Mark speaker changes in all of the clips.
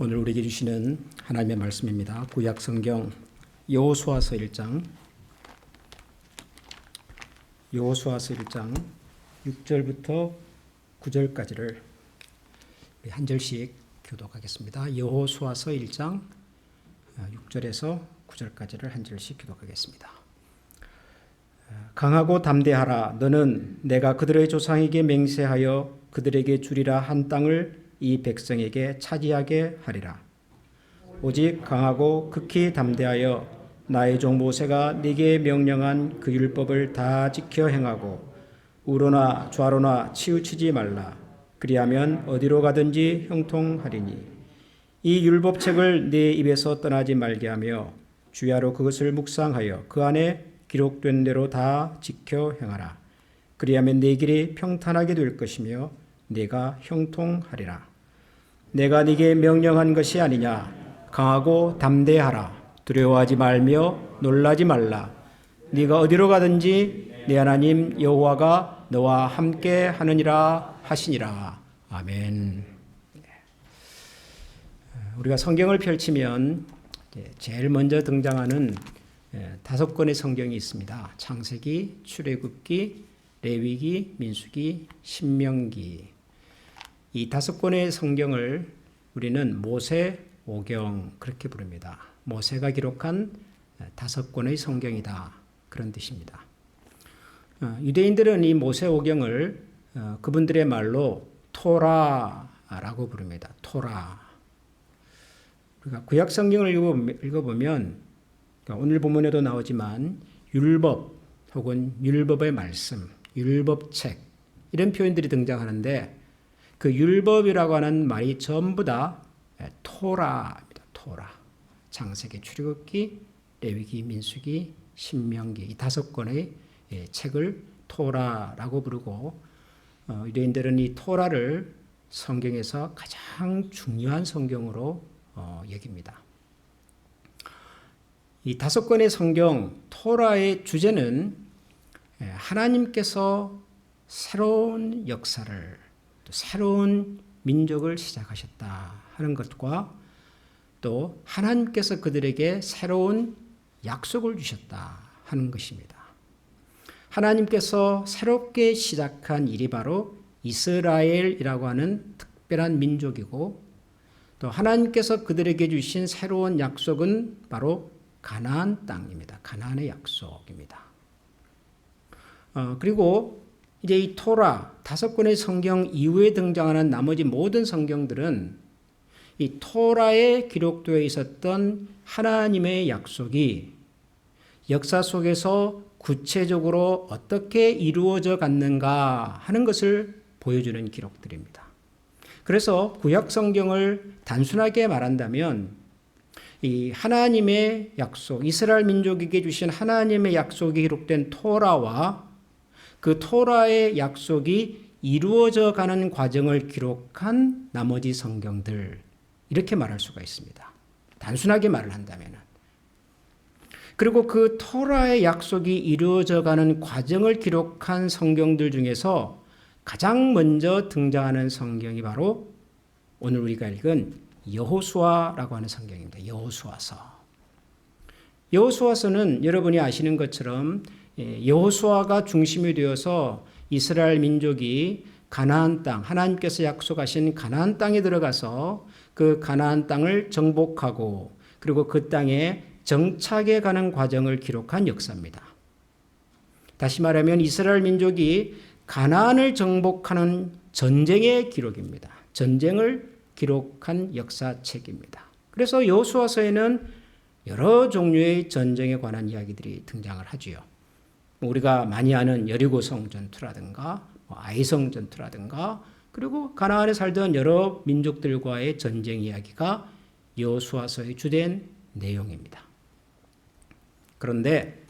Speaker 1: 오늘 우리에게 주시는 하나님의 말씀입니다. 구약 성경 여호수아서 1장 6절부터 9절까지를 한 절씩 교독하겠습니다. 여호수아서 1장 6절에서 9절까지를 한 절씩 교독하겠습니다. 강하고 담대하라. 너는 내가 그들의 조상에게 맹세하여 그들에게 주리라 한 땅을 이 백성에게 차지하게 하리라. 오직 강하고 극히 담대하여 나의 종 모세가 네게 명령한 그 율법을 다 지켜 행하고 우로나 좌로나 치우치지 말라. 그리하면 어디로 가든지 형통하리니 이 율법책을 네 입에서 떠나지 말게 하며 주야로 그것을 묵상하여 그 안에 기록된 대로 다 지켜 행하라. 그리하면 네 길이 평탄하게 될 것이며 네가 형통하리라. 내가 네게 명령한 것이 아니냐. 강하고 담대하라. 두려워하지 말며 놀라지 말라. 네가 어디로 가든지 네 하나님 여호와가 너와 함께 하느니라 하시니라. 아멘. 우리가 성경을 펼치면 제일 먼저 등장하는 5권의 성경이 있습니다. 창세기, 출애굽기, 레위기, 민수기, 신명기. 이 5권의 성경을 우리는 모세오경 그렇게 부릅니다. 모세가 기록한 5권의 성경이다. 그런 뜻입니다. 유대인들은 이 모세오경을 그분들의 말로 토라라고 부릅니다. 토라. 우리가 구약 성경을 읽어보면 오늘 본문에도 나오지만 율법 혹은 율법의 말씀, 율법책 이런 표현들이 등장하는데 그 율법이라고 하는 말이 전부 다 토라입니다. 토라. 창세기, 출애굽기, 레위기, 민수기, 신명기 이 5권의 책을 토라라고 부르고 유대인들은 이 토라를 성경에서 가장 중요한 성경으로 여깁니다. 이 5권의 성경 토라의 주제는 하나님께서 새로운 역사를 또 새로운 민족을 시작하셨다 하는 것과 또 하나님께서 그들에게 새로운 약속을 주셨다 하는 것입니다. 하나님께서 새롭게 시작한 일이 바로 이스라엘이라고 하는 특별한 민족이고 또 하나님께서 그들에게 주신 새로운 약속은 바로 가나안 땅입니다. 가나안의 약속입니다. 그리고 이제 이 토라 5권의 성경 이후에 등장하는 나머지 모든 성경들은 이 토라에 기록되어 있었던 하나님의 약속이 역사 속에서 구체적으로 어떻게 이루어져 갔는가 하는 것을 보여주는 기록들입니다. 그래서 구약 성경을 단순하게 말한다면 이 하나님의 약속, 이스라엘 민족에게 주신 하나님의 약속이 기록된 토라와 그 토라의 약속이 이루어져 가는 과정을 기록한 나머지 성경들 이렇게 말할 수가 있습니다. 단순하게 말을 한다면. 그리고 그 토라의 약속이 이루어져 가는 과정을 기록한 성경들 중에서 가장 먼저 등장하는 성경이 바로 오늘 우리가 읽은 여호수아라고 하는 성경입니다. 여호수아서. 여호수아서는 여러분이 아시는 것처럼 여호수아가 중심이 되어서 이스라엘 민족이 가나안 땅, 하나님께서 약속하신 가나안 땅에 들어가서 그 가나안 땅을 정복하고 그리고 그 땅에 정착해 가는 과정을 기록한 역사입니다. 다시 말하면 이스라엘 민족이 가나안을 정복하는 전쟁의 기록입니다. 전쟁을 기록한 역사책입니다. 그래서 여호수아서에는 여러 종류의 전쟁에 관한 이야기들이 등장을 하지요. 우리가 많이 아는 여리고성 전투라든가 아이성 전투라든가 그리고 가나안에 살던 여러 민족들과의 전쟁 이야기가 여호수아서의 주된 내용입니다. 그런데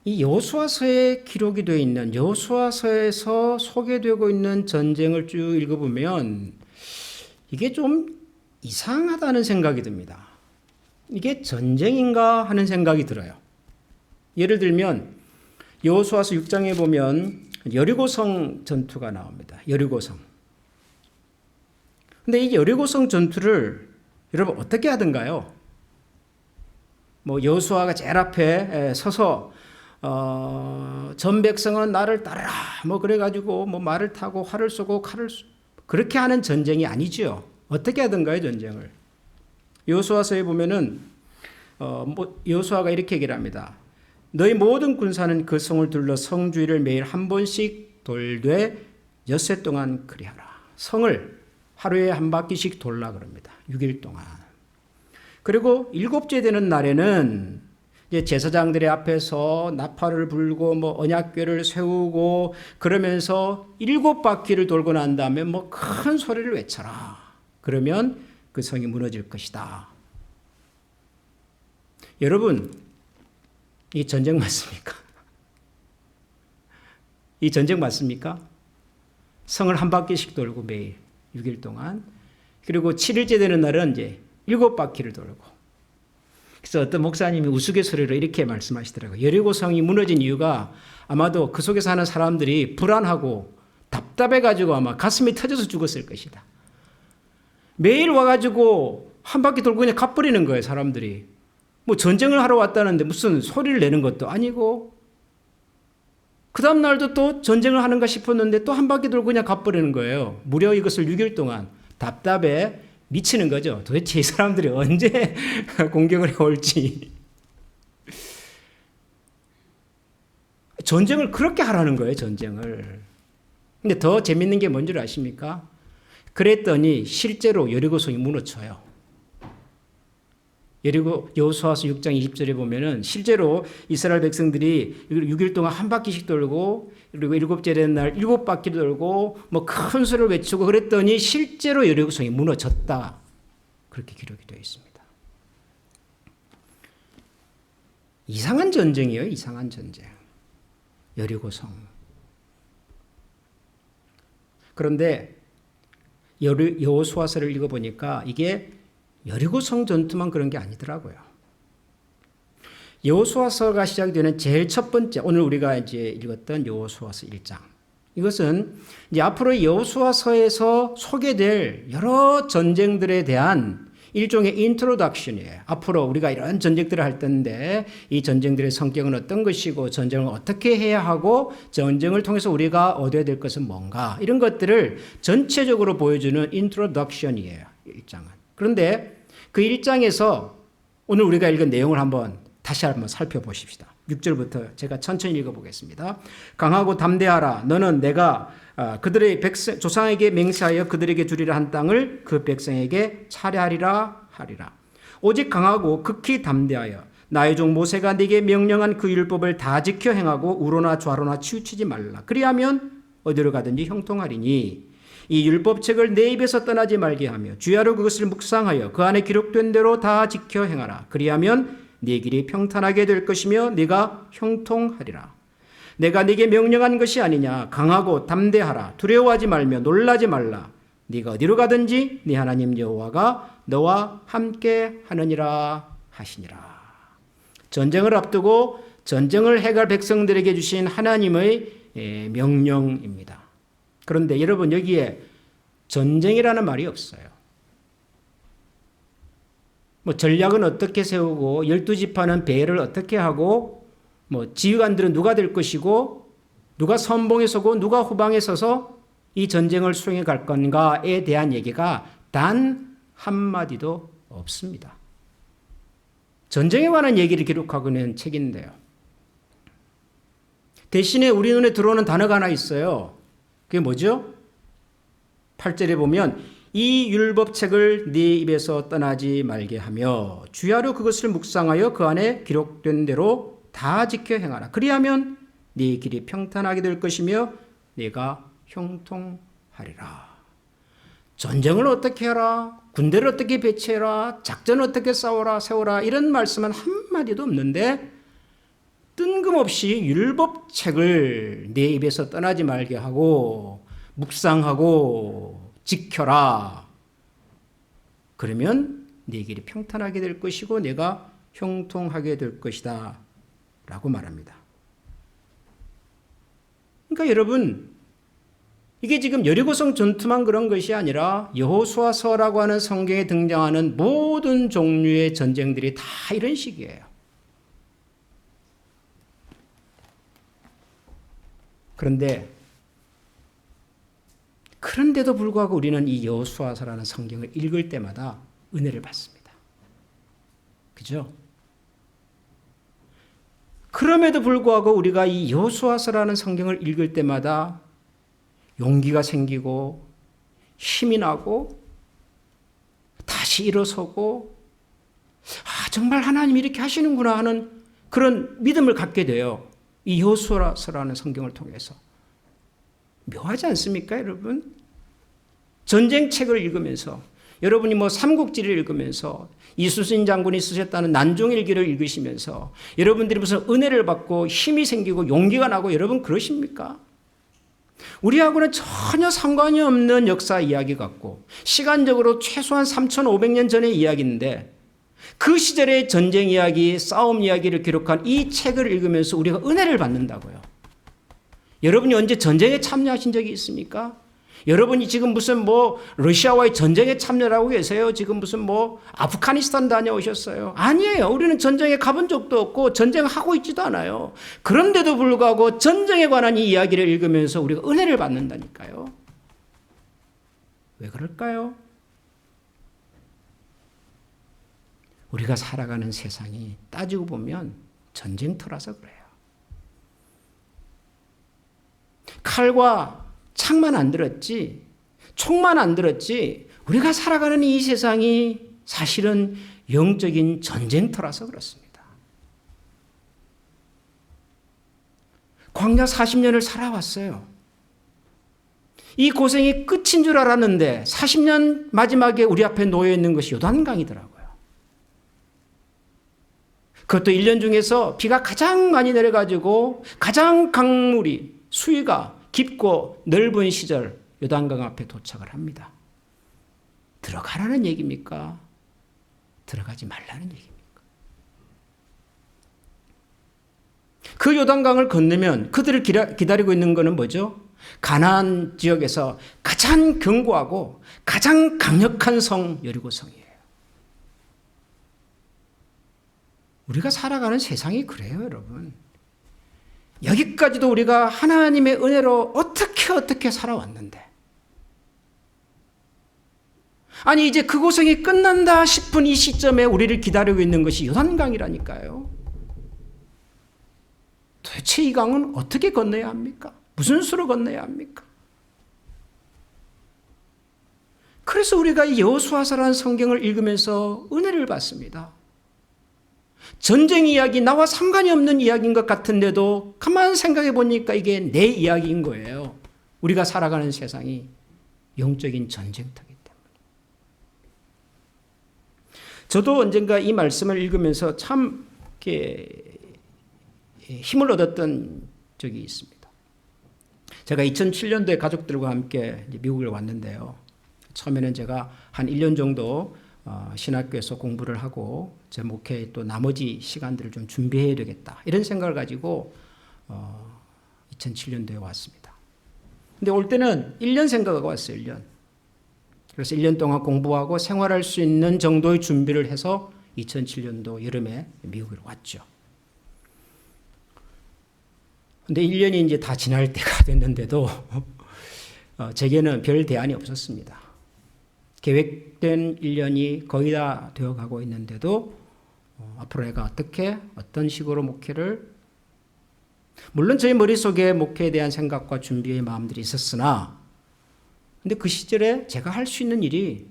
Speaker 1: 이 여호수아서에 기록이 되어 있는 여호수아서에서 소개되고 있는 전쟁을 쭉 읽어보면 이게 좀 이상하다는 생각이 듭니다. 이게 전쟁인가 하는 생각이 들어요. 예를 들면 여호수아서 6장에 보면 여리고성 전투가 나옵니다. 여리고성. 근데 이 여리고성 전투를 여러분 어떻게 하던가요? 뭐 여호수아가 제일 앞에 서서 전 백성은 나를 따르라 뭐 그래가지고 뭐 말을 타고 활을 쏘고 칼을 그렇게 하는 전쟁이 아니지요. 어떻게 하던가요, 전쟁을? 여호수아서에 보면은 여호수아가 이렇게 얘기를 합니다. 너희 모든 군사는 그 성을 둘러 성 주위를 매일 한 번씩 돌되 엿새 동안 그리하라. 성을 하루에 한 바퀴씩 돌라 그럽니다. 6일 동안. 그리고 일곱째 되는 날에는 이제 제사장들의 앞에서 나팔을 불고 뭐 언약궤를 세우고 그러면서 7바퀴를 돌고 난 다음에 뭐 큰 소리를 외쳐라. 그러면 그 성이 무너질 것이다. 여러분, 이 전쟁 맞습니까? 이 전쟁 맞습니까? 성을 한 바퀴씩 돌고 매일 6일 동안. 그리고 7일째 되는 날은 이제 7바퀴를 돌고. 그래서 어떤 목사님이 우스갯소리로 이렇게 말씀하시더라고요. 여리고성이 무너진 이유가 아마도 그 속에 사는 사람들이 불안하고 답답해가지고 아마 가슴이 터져서 죽었을 것이다. 매일 와가지고 한 바퀴 돌고 그냥 가버리는 거예요, 사람들이. 뭐 전쟁을 하러 왔다는데 무슨 소리를 내는 것도 아니고, 그 다음날도 또 전쟁을 하는가 싶었는데 또 한 바퀴 돌고 그냥 가버리는 거예요. 무려 이것을 6일 동안. 답답해 미치는 거죠. 도대체 이 사람들이 언제 공격을 해올지. 전쟁을 그렇게 하라는 거예요, 전쟁을. 근데 더 재밌는 게 뭔지 아십니까? 그랬더니 실제로 여리고성이 무너져요. 여호수아서 6장 20절에 보면은 실제로 이스라엘 백성들이 6일 동안 한 바퀴씩 돌고 그리고 7째 되는 날 7바퀴를 돌고 뭐 큰 소리를 외치고 그랬더니 실제로 여리고성이 무너졌다. 그렇게 기록이 되어 있습니다. 이상한 전쟁이에요. 이상한 전쟁. 여리고성. 그런데 여호수아서를 읽어보니까 이게 여리고성 전투만 그런 게 아니더라고요. 여호수아서가 시작되는 제일 첫 번째, 오늘 우리가 이제 읽었던 여호수아서 1장. 이것은 이제 앞으로 여호수아서에서 소개될 여러 전쟁들에 대한 일종의 인트로덕션이에요. 앞으로 우리가 이런 전쟁들을 할 텐데 이 전쟁들의 성격은 어떤 것이고 전쟁을 어떻게 해야 하고 전쟁을 통해서 우리가 얻어야 될 것은 뭔가 이런 것들을 전체적으로 보여주는 인트로덕션이에요. 1장은. 그런데 그 1장에서 오늘 우리가 읽은 내용을 다시 한번 살펴보십시다. 6절부터 제가 천천히 읽어보겠습니다. 강하고 담대하라. 너는 내가 그들의 조상에게 맹세하여 그들에게 주리라 한 땅을 그 백성에게 차례하리라 하리라. 오직 강하고 극히 담대하여 나의 종 모세가 네게 명령한 그 율법을 다 지켜 행하고 우로나 좌로나 치우치지 말라. 그리하면 어디로 가든지 형통하리니 이 율법책을 내 입에서 떠나지 말게 하며 주야로 그것을 묵상하여 그 안에 기록된 대로 다 지켜 행하라. 그리하면 네 길이 평탄하게 될 것이며 네가 형통하리라. 내가 네게 명령한 것이 아니냐. 강하고 담대하라. 두려워하지 말며 놀라지 말라. 네가 어디로 가든지 네 하나님 여호와가 너와 함께 하느니라 하시니라. 전쟁을 앞두고 전쟁을 해갈 백성들에게 주신 하나님의 명령입니다. 그런데 여러분 여기에 전쟁이라는 말이 없어요. 뭐 전략은 어떻게 세우고 12지파는 배를 어떻게 하고 뭐 지휘관들은 누가 될 것이고 누가 선봉에 서고 누가 후방에 서서 이 전쟁을 수행해 갈 건가에 대한 얘기가 단 한마디도 없습니다. 전쟁에 관한 얘기를 기록하고 있는 책인데요. 대신에 우리 눈에 들어오는 단어가 하나 있어요. 그게 뭐죠? 8절에 보면 이 율법책을 네 입에서 떠나지 말게 하며 주야로 그것을 묵상하여 그 안에 기록된 대로 다 지켜 행하라. 그리하면 네 길이 평탄하게 될 것이며 네가 형통하리라. 전쟁을 어떻게 해라, 군대를 어떻게 배치해라, 작전을 어떻게 세워라 이런 말씀은 한마디도 없는데 뜬금없이 율법책을 내 입에서 떠나지 말게 하고 묵상하고 지켜라. 그러면 네 길이 평탄하게 될 것이고 내가 형통하게 될 것이다 라고 말합니다. 그러니까 여러분 이게 지금 여리고성 전투만 그런 것이 아니라 여호수아서라고 하는 성경에 등장하는 모든 종류의 전쟁들이 다 이런 식이에요. 그런데도 불구하고 우리는 이 여호수아서라는 성경을 읽을 때마다 은혜를 받습니다. 그죠? 그럼에도 불구하고 우리가 이 여호수아서라는 성경을 읽을 때마다 용기가 생기고 힘이 나고 다시 일어서고 정말 하나님이 이렇게 하시는구나 하는 그런 믿음을 갖게 돼요. 이 여호수아서라는 성경을 통해서. 묘하지 않습니까, 여러분? 전쟁책을 읽으면서 여러분이 삼국지를 읽으면서 이순신 장군이 쓰셨다는 난종일기를 읽으시면서 여러분들이 무슨 은혜를 받고 힘이 생기고 용기가 나고 여러분 그러십니까? 우리하고는 전혀 상관이 없는 역사 이야기 같고 시간적으로 최소한 3,500년 전의 이야기인데 그 시절의 전쟁 이야기, 싸움 이야기를 기록한 이 책을 읽으면서 우리가 은혜를 받는다고요. 여러분이 언제 전쟁에 참여하신 적이 있습니까? 여러분이 지금 무슨 러시아와의 전쟁에 참여하고 계세요? 지금 무슨 아프가니스탄 다녀오셨어요? 아니에요. 우리는 전쟁에 가본 적도 없고 전쟁하고 있지도 않아요. 그런데도 불구하고 전쟁에 관한 이 이야기를 읽으면서 우리가 은혜를 받는다니까요. 왜 그럴까요? 우리가 살아가는 세상이 따지고 보면 전쟁터라서 그래요. 칼과 창만 안 들었지, 총만 안 들었지, 우리가 살아가는 이 세상이 사실은 영적인 전쟁터라서 그렇습니다. 광야 40년을 살아왔어요. 이 고생이 끝인 줄 알았는데 40년 마지막에 우리 앞에 놓여 있는 것이 요단강이더라고요. 그것도 1년 중에서 비가 가장 많이 내려가지고 가장 강물이 수위가 깊고 넓은 시절 요단강 앞에 도착을 합니다. 들어가라는 얘기입니까? 들어가지 말라는 얘기입니까? 그 요단강을 건너면 그들을 기다리고 있는 것은 뭐죠? 가나안 지역에서 가장 견고하고 가장 강력한 성 여리고성이에요. 우리가 살아가는 세상이 그래요, 여러분. 여기까지도 우리가 하나님의 은혜로 어떻게 살아왔는데, 아니 이제 그 고생이 끝난다 싶은 이 시점에 우리를 기다리고 있는 것이 요단강이라니까요. 도대체 이 강은 어떻게 건너야 합니까? 무슨 수로 건너야 합니까? 그래서 우리가 이 여호수아서라는 성경을 읽으면서 은혜를 받습니다. 전쟁 이야기, 나와 상관이 없는 이야기인 것 같은데도 가만 생각해 보니까 이게 내 이야기인 거예요. 우리가 살아가는 세상이 영적인 전쟁터이기 때문에. 저도 언젠가 이 말씀을 읽으면서 참 힘을 얻었던 적이 있습니다. 제가 2007년도에 가족들과 함께 미국에 왔는데요. 처음에는 제가 한 1년 정도 신학교에서 공부를 하고 제 목회의 또 나머지 시간들을 좀 준비해야 되겠다, 이런 생각을 가지고 2007년도에 왔습니다. 근데 올 때는 1년 생각하고 왔어요. 1년. 그래서 1년 동안 공부하고 생활할 수 있는 정도의 준비를 해서 2007년도 여름에 미국으로 왔죠. 근데 1년이 이제 다 지날 때가 됐는데도 제게는 별 대안이 없었습니다. 계획된 1년이 거의 다 되어가고 있는데도 앞으로 내가 어떤 식으로 목회를, 물론 저희 머릿속에 목회에 대한 생각과 준비의 마음들이 있었으나 근데 그 시절에 제가 할 수 있는 일이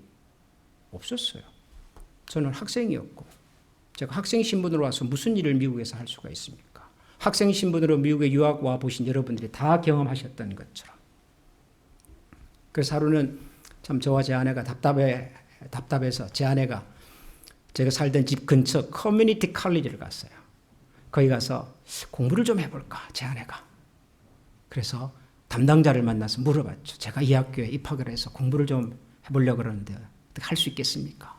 Speaker 1: 없었어요. 저는 학생이었고, 제가 학생 신분으로 와서 무슨 일을 미국에서 할 수가 있습니까? 학생 신분으로 미국에 유학 와 보신 여러분들이 다 경험하셨던 것처럼. 그래서 하루는 참 저와 제 아내가 답답해서 제 아내가 제가 살던 집 근처 커뮤니티 칼리지를 갔어요. 거기 가서 공부를 좀 해볼까, 제 아내가. 그래서 담당자를 만나서 물어봤죠. 제가 이 학교에 입학을 해서 공부를 좀 해보려고 그러는데 할 수 있겠습니까?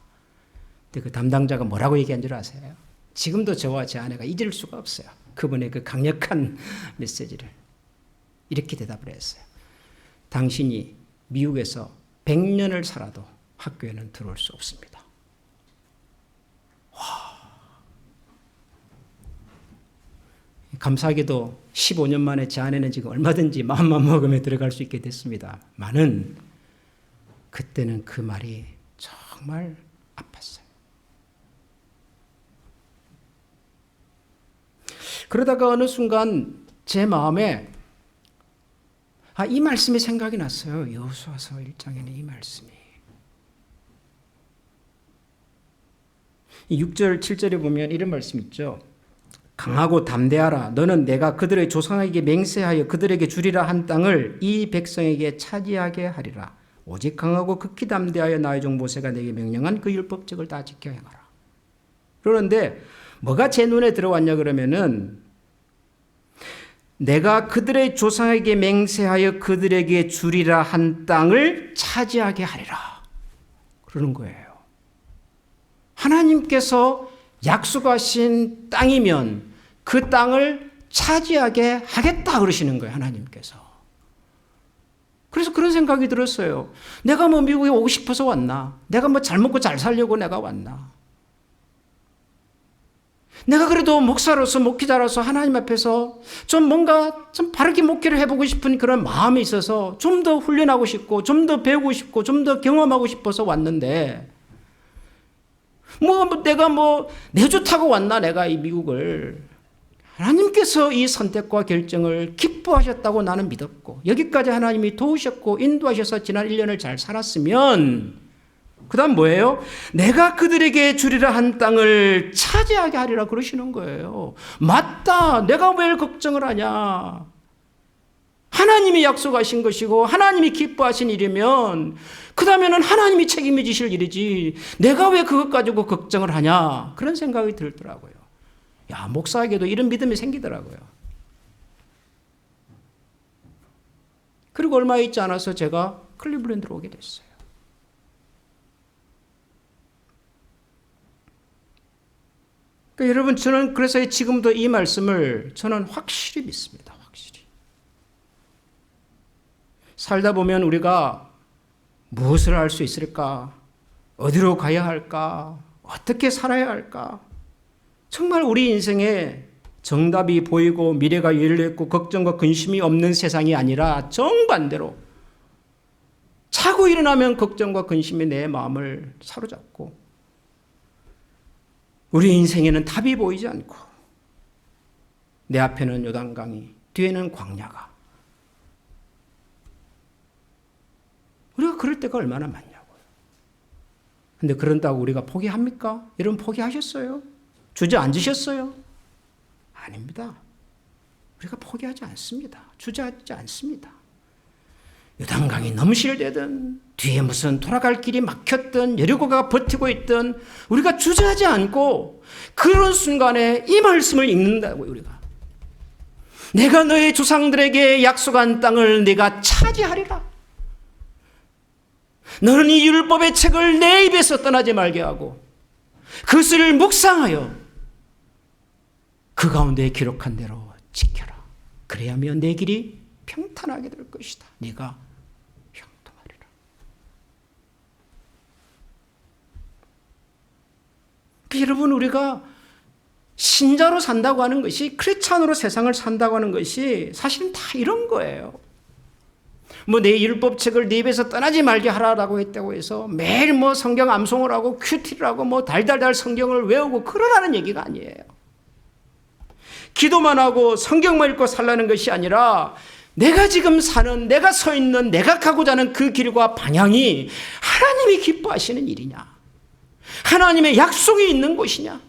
Speaker 1: 근데 그 담당자가 뭐라고 얘기한 줄 아세요? 지금도 저와 제 아내가 잊을 수가 없어요. 그분의 그 강력한 메시지를. 이렇게 대답을 했어요. 당신이 미국에서 100년을 살아도 학교에는 들어올 수 없습니다. 감사하게도 15년 만에 제 아내는 지금 얼마든지 마음만 먹으면 들어갈 수 있게 됐습니다. 많은 그때는 그 말이 정말 아팠어요. 그러다가 어느 순간 제 마음에 이 말씀이 생각이 났어요. 여호수아서 1장에는 이 말씀이. 6절 7절에 보면 이런 말씀 있죠. 강하고 담대하라. 너는 내가 그들의 조상에게 맹세하여 그들에게 주리라 한 땅을 이 백성에게 차지하게 하리라. 오직 강하고 극히 담대하여 나의 종 모세가 내게 명령한 그 율법책을 다 지켜 행하라. 그러는데 뭐가 제 눈에 들어왔냐 그러면은 내가 그들의 조상에게 맹세하여 그들에게 주리라 한 땅을 차지하게 하리라. 그러는 거예요. 하나님께서 약속하신 땅이면 그 땅을 차지하게 하겠다 그러시는 거예요. 하나님께서. 그래서 그런 생각이 들었어요. 내가 뭐 미국에 오고 싶어서 왔나? 내가 뭐 잘 먹고 잘 살려고 내가 왔나? 내가 그래도 목사로서 목회자로서 하나님 앞에서 좀 뭔가 좀 바르게 목회를 해보고 싶은 그런 마음이 있어서 좀 더 훈련하고 싶고 좀 더 배우고 싶고 좀 더 경험하고 싶어서 왔는데 내가 내 좋다고 왔나 내가 이 미국을. 하나님께서 이 선택과 결정을 기뻐하셨다고 나는 믿었고 여기까지 하나님이 도우셨고 인도하셔서 지난 1년을 잘 살았으면 그 다음 뭐예요? 내가 그들에게 주리라 한 땅을 차지하게 하리라 그러시는 거예요. 맞다. 내가 왜 걱정을 하냐. 하나님이 약속하신 것이고 하나님이 기뻐하신 일이면 그 다음에는 하나님이 책임을 지실 일이지 내가 왜 그것 가지고 걱정을 하냐 그런 생각이 들더라고요. 야, 목사에게도 이런 믿음이 생기더라고요. 그리고 얼마 있지 않아서 제가 클리블랜드로 오게 됐어요. 그러니까 여러분 저는 그래서 지금도 이 말씀을 저는 확실히 믿습니다. 확실히. 살다 보면 우리가 무엇을 할 수 있을까? 어디로 가야 할까? 어떻게 살아야 할까? 정말 우리 인생에 정답이 보이고 미래가 열려있고 걱정과 근심이 없는 세상이 아니라 정반대로 자고 일어나면 걱정과 근심이 내 마음을 사로잡고 우리 인생에는 답이 보이지 않고 내 앞에는 요단강이 뒤에는 광야가 우리가 그럴 때가 얼마나 많냐고요. 근데 그런다고 우리가 포기합니까? 여러분 포기하셨어요? 주저앉으셨어요? 아닙니다. 우리가 포기하지 않습니다. 주저앉지 않습니다. 요단강이 넘실대든 뒤에 무슨 돌아갈 길이 막혔든 여리고가 버티고 있든 우리가 주저하지 않고 그런 순간에 이 말씀을 읽는다고요. 우리가 내가 너의 조상들에게 약속한 땅을 내가 차지하리라. 너는 이 율법의 책을 내 입에서 떠나지 말게 하고 그것을 묵상하여 그 가운데 기록한 대로 지켜라. 그래야면 내 길이 평탄하게 될 것이다. 네가 형통하리라. 여러분 우리가 신자로 산다고 하는 것이 크리스찬으로 세상을 산다고 하는 것이 사실은 다 이런 거예요. 내 율법책을 네 입에서 떠나지 말게 하라라고 했다고 해서 매일 성경 암송을 하고 큐티를 하고 달달달 성경을 외우고 그러라는 얘기가 아니에요. 기도만 하고 성경만 읽고 살라는 것이 아니라 내가 지금 사는 내가 서 있는 내가 가고자 하는 그 길과 방향이 하나님이 기뻐하시는 일이냐 하나님의 약속이 있는 곳이냐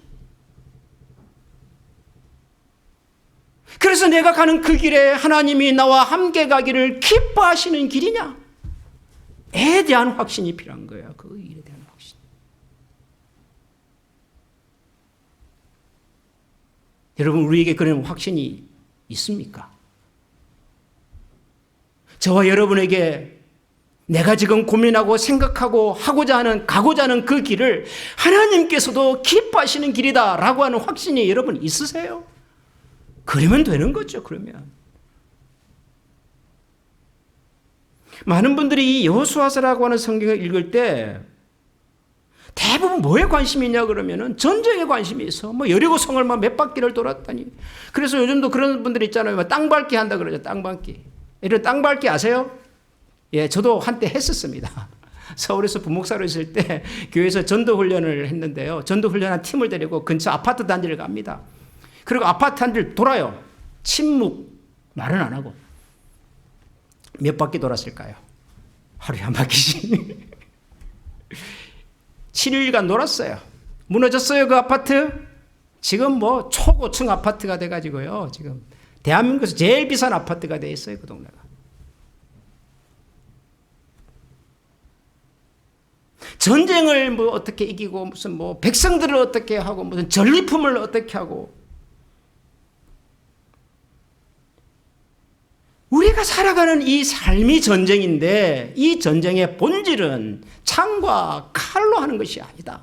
Speaker 1: 그래서 내가 가는 그 길에 하나님이 나와 함께 가기를 기뻐하시는 길이냐에 대한 확신이 필요한 거예요. 그 일에 대한 확신. 여러분 우리에게 그런 확신이 있습니까? 저와 여러분에게 내가 지금 고민하고 생각하고 하고자 하는 가고자 하는 그 길을 하나님께서도 기뻐하시는 길이다라고 하는 확신이 여러분 있으세요? 그러면 되는 거죠. 그러면 많은 분들이 이 여호수아서라고 하는 성경을 읽을 때 대부분 뭐에 관심이 있냐 그러면은 전쟁에 관심이 있어. 뭐 여리고 성을 막 몇 바퀴를 돌았다니. 그래서 요즘도 그런 분들 있잖아요. 땅 밟기 한다 그러죠. 땅 밟기. 이런 땅 밟기 아세요? 예, 저도 한때 했었습니다. 서울에서 부목사로 있을 때 교회에서 전도훈련을 했는데요. 전도훈련한 팀을 데리고 근처 아파트 단지를 갑니다. 그리고 아파트 단지를 돌아요. 침묵, 말은 안 하고. 몇 바퀴 돌았을까요? 하루에 한 바퀴씩. 7일간 놀았어요. 무너졌어요, 그 아파트? 지금 뭐 초고층 아파트가 돼가지고요. 지금 대한민국에서 제일 비싼 아파트가 돼 있어요, 그 동네가. 전쟁을 뭐 어떻게 이기고 무슨 뭐 백성들을 어떻게 하고 무슨 전리품을 어떻게 하고 우리가 살아가는 이 삶이 전쟁인데 이 전쟁의 본질은 창과 칼로 하는 것이 아니다.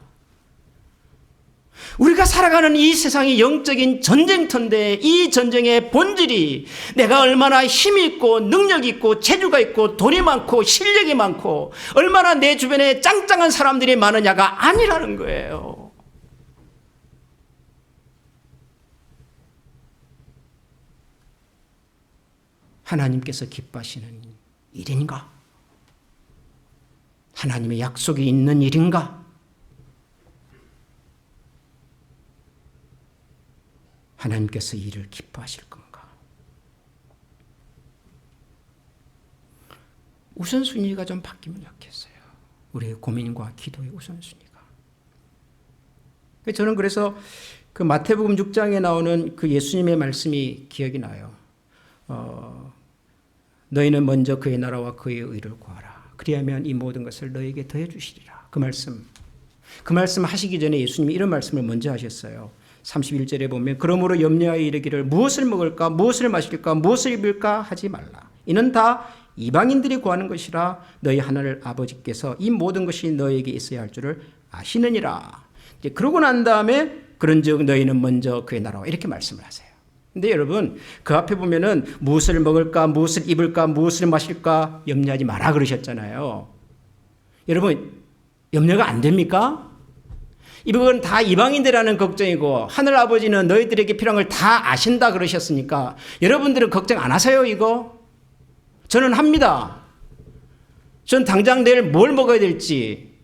Speaker 1: 우리가 살아가는 이 세상이 영적인 전쟁터인데 이 전쟁의 본질이 내가 얼마나 힘이 있고 능력이 있고 재주가 있고 돈이 많고 실력이 많고 얼마나 내 주변에 짱짱한 사람들이 많으냐가 아니라는 거예요. 하나님께서 기뻐하시는 일인가? 하나님의 약속이 있는 일인가? 하나님께서 이 일을 기뻐하실 건가? 우선순위가 좀 바뀌면 좋겠어요. 우리의 고민과 기도의 우선순위가. 저는 그래서 그 마태복음 6장에 나오는 그 예수님의 말씀이 기억이 나요. 너희는 먼저 그의 나라와 그의 의를 구하라. 그리하면 이 모든 것을 너희에게 더해 주시리라. 그 말씀 하시기 전에 예수님이 이런 말씀을 먼저 하셨어요. 31절에 보면 그러므로 염려하여 이르기를 무엇을 먹을까 무엇을 마실까 무엇을 입을까 하지 말라. 이는 다 이방인들이 구하는 것이라 너희 하늘 아버지께서 이 모든 것이 너희에게 있어야 할 줄을 아시느니라. 이제 그러고 난 다음에 그런즉 너희는 먼저 그의 나라와 이렇게 말씀을 하세요. 근데 여러분 그 앞에 보면은 무엇을 먹을까 무엇을 입을까 무엇을 마실까 염려하지 마라 그러셨잖아요. 여러분 염려가 안 됩니까? 이건 다 이방인들이라는 걱정이고 하늘 아버지는 너희들에게 필요한 걸 다 아신다 그러셨으니까 여러분들은 걱정 안 하세요 이거? 저는 합니다. 전 당장 내일 뭘 먹어야 될지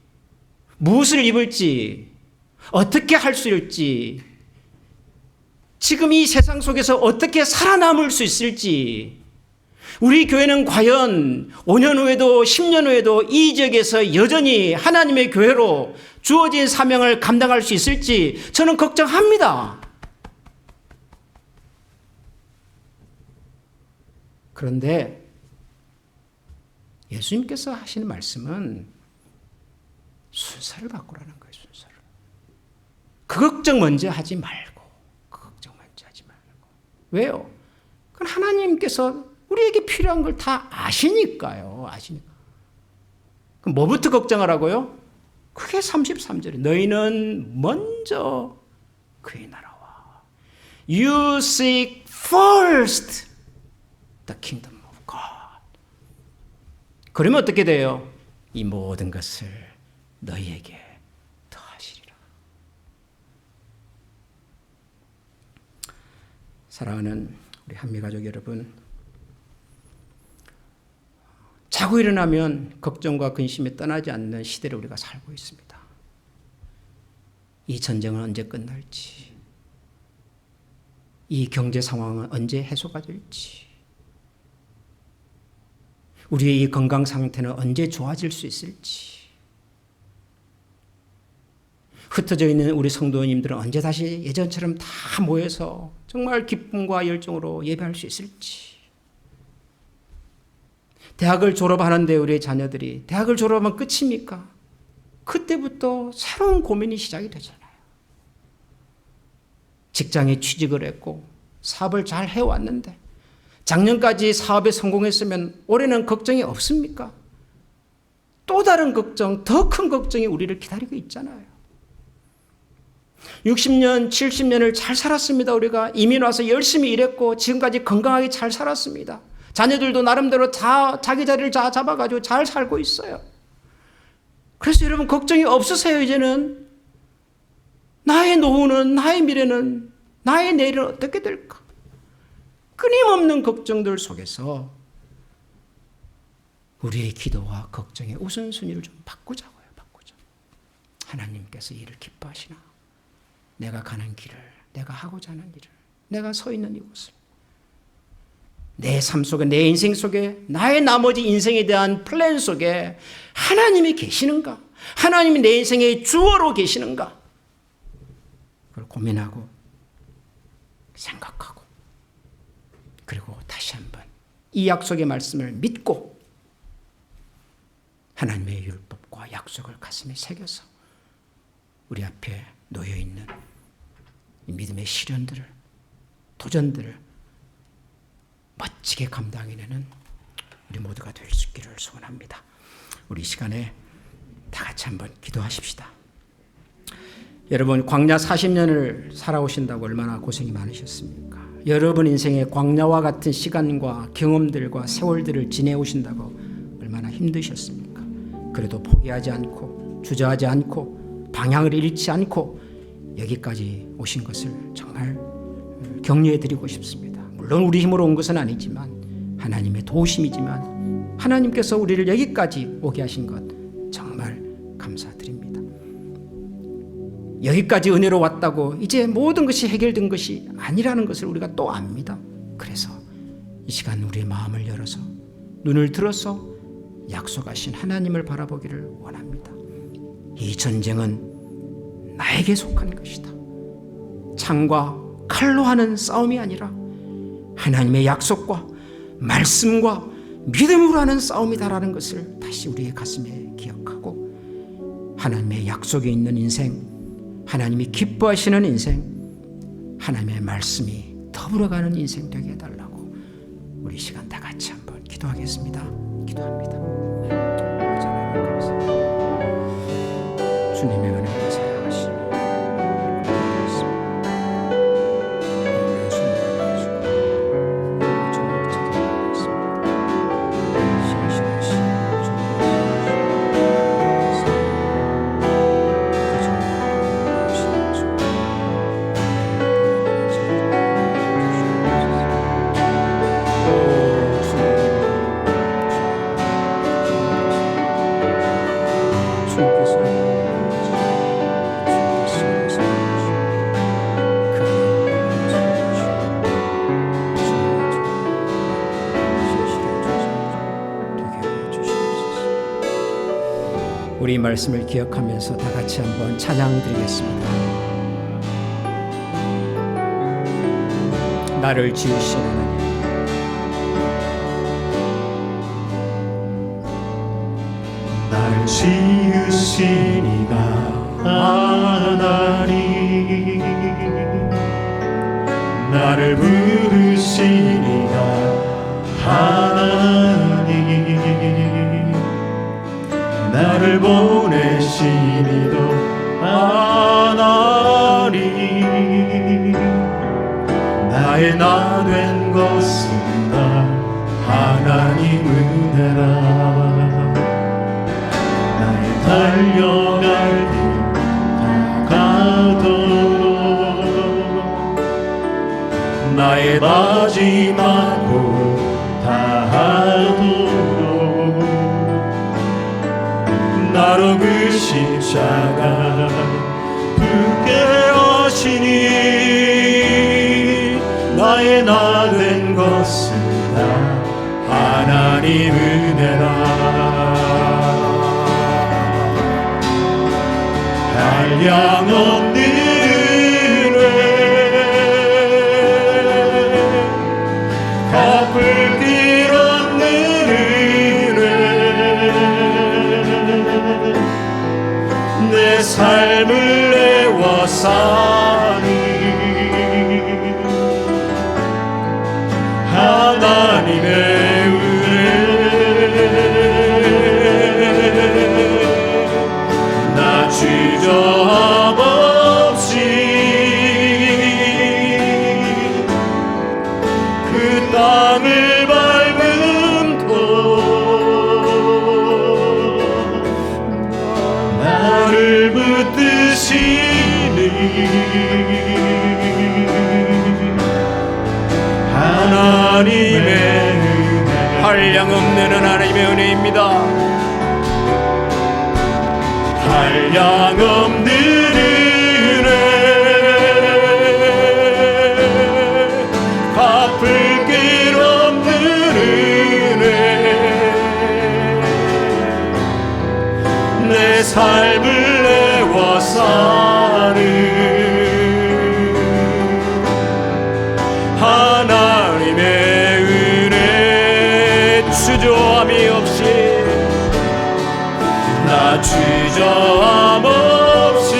Speaker 1: 무엇을 입을지 어떻게 할 수 있을지 지금 이 세상 속에서 어떻게 살아남을 수 있을지 우리 교회는 과연 5년 후에도 10년 후에도 이 지역에서 여전히 하나님의 교회로 주어진 사명을 감당할 수 있을지 저는 걱정합니다. 그런데 예수님께서 하시는 말씀은 순서를 바꾸라는 거예요. 순서를. 그 걱정 먼저 하지 말고 왜요? 그건 하나님께서 우리에게 필요한 걸 다 아시니까요. 아시니까. 그럼 뭐부터 걱정하라고요? 그게 33절에 너희는 먼저 그의 나라와 You seek first the kingdom of God. 그러면 어떻게 돼요? 이 모든 것을 너희에게 더하시리라. 사랑하는 우리 한미가족 여러분, 자고 일어나면 걱정과 근심에 떠나지 않는 시대를 우리가 살고 있습니다. 이 전쟁은 언제 끝날지, 이 경제 상황은 언제 해소가 될지, 우리의 이 건강 상태는 언제 좋아질 수 있을지, 흩어져 있는 우리 성도님들은 언제 다시 예전처럼 다 모여서 정말 기쁨과 열정으로 예배할 수 있을지, 대학을 졸업하는데 우리의 자녀들이 대학을 졸업하면 끝입니까? 그때부터 새로운 고민이 시작이 되잖아요. 직장에 취직을 했고 사업을 잘 해왔는데 작년까지 사업에 성공했으면 올해는 걱정이 없습니까? 또 다른 걱정, 더 큰 걱정이 우리를 기다리고 있잖아요. 60년, 70년을 잘 살았습니다. 우리가 이민 와서 열심히 일했고 지금까지 건강하게 잘 살았습니다. 자녀들도 나름대로 자기 자리를 잡아가지고 잘 살고 있어요. 그래서 여러분 걱정이 없으세요. 이제는 나의 노후는, 나의 미래는, 나의 내일은 어떻게 될까? 끊임없는 걱정들 속에서 우리의 기도와 걱정의 우선순위를 좀 바꾸자고요. 하나님께서 이를 기뻐하시나? 내가 가는 길을, 내가 하고자 하는 일을, 내가 서 있는 이곳을, 내 삶 속에, 내 인생 속에, 나의 나머지 인생에 대한 플랜 속에 하나님이 계시는가? 하나님이 내 인생의 주어로 계시는가? 그걸 고민하고 생각하고, 그리고 다시 한번 이 약속의 말씀을 믿고 하나님의 율법과 약속을 가슴에 새겨서 우리 앞에 놓여있는 이 믿음의 시련들을, 도전들을 멋지게 감당해내는 우리 모두가 될 수 있기를 소원합니다. 우리 시간에 다 같이 한번 기도하십시다. 여러분, 광야 40년을 살아오신다고 얼마나 고생이 많으셨습니까? 여러분 인생의 광야와 같은 시간과 경험들과 세월들을 지내오신다고 얼마나 힘드셨습니까? 그래도 포기하지 않고 주저하지 않고 방향을 잃지 않고 여기까지 오신 것을 정말 격려해 드리고 싶습니다. 물론 우리 힘으로 온 것은 아니지만 하나님의 도우심이지만 하나님께서 우리를 여기까지 오게 하신 것 정말 감사드립니다. 여기까지 은혜로 왔다고 이제 모든 것이 해결된 것이 아니라는 것을 우리가 또 압니다. 그래서 이 시간 우리의 마음을 열어서 눈을 들어서 약속하신 하나님을 바라보기를 원합니다. 이 전쟁은 나에게 속한 것이다. 창과 칼로 하는 싸움이 아니라 하나님의 약속과 말씀과 믿음으로 하는 싸움이다라는 것을 다시 우리의 가슴에 기억하고 하나님의 약속이 있는 인생, 하나님이 기뻐하시는 인생, 하나님의 말씀이 더불어가는 인생 되게 해달라고 우리 시간 다 같이 한번 기도하겠습니다. 기도합니다. 주님의 은혜가 사랑하시니 우리 말씀을 기억하면서 다 같이 한번 찬양 드리겠습니다. 나를 지으신 하나님,
Speaker 2: 나를 지으신 이가 하나님, 나를 부르신 이가 하나님, 나를 보내신 이도 하나님, 나의 나 된 것은 다 하나님 은혜라. 나의 달려갈 길 다가도록 나의 마지막 고 다하도록 나로 그 십자가 붙게 하시니 나의 나 된 것은 다 하나님 은혜라. 한량없는 은혜 갚을 길 없는 은혜 내 삶을 내와 사니 하나님의 은혜 나 주저하고 한량없는 하나님의 은혜입니다. 한량없는 은혜, 갚을 길 없는 은혜, 내 삶을 내와 사는 하나님의 은혜, 주저함이 없이, 나 주저함 없이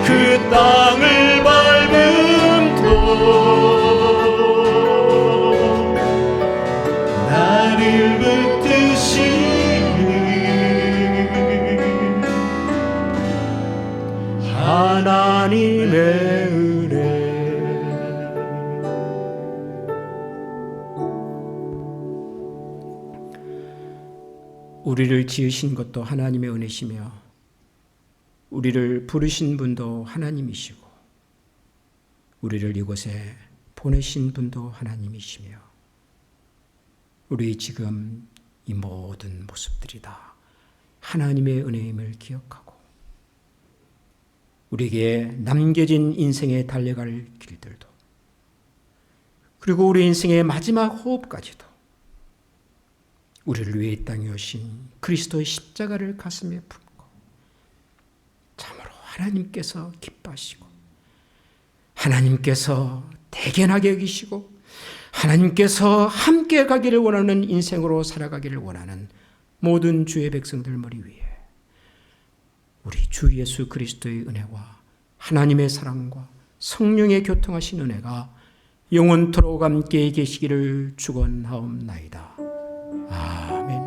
Speaker 2: 그 땅을 밟음도 나를 붙드시는 하나님의 은혜.
Speaker 1: 우리를 지으신 것도 하나님의 은혜시며 우리를 부르신 분도 하나님이시고 우리를 이곳에 보내신 분도 하나님이시며 우리 지금 이 모든 모습들이 다 하나님의 은혜임을 기억하고 우리에게 남겨진 인생에 달려갈 길들도 그리고 우리 인생의 마지막 호흡까지도 우리를 위해 이 땅에 오신 그리스도의 십자가를 가슴에 품고 참으로 하나님께서 기뻐하시고 하나님께서 대견하게 여기시고 하나님께서 함께 가기를 원하는 인생으로 살아가기를 원하는 모든 주의 백성들 머리 위에 우리 주 예수 그리스도의 은혜와 하나님의 사랑과 성령의 교통하신 은혜가 영원토록 함께 계시기를 축원하옵나이다. 아멘.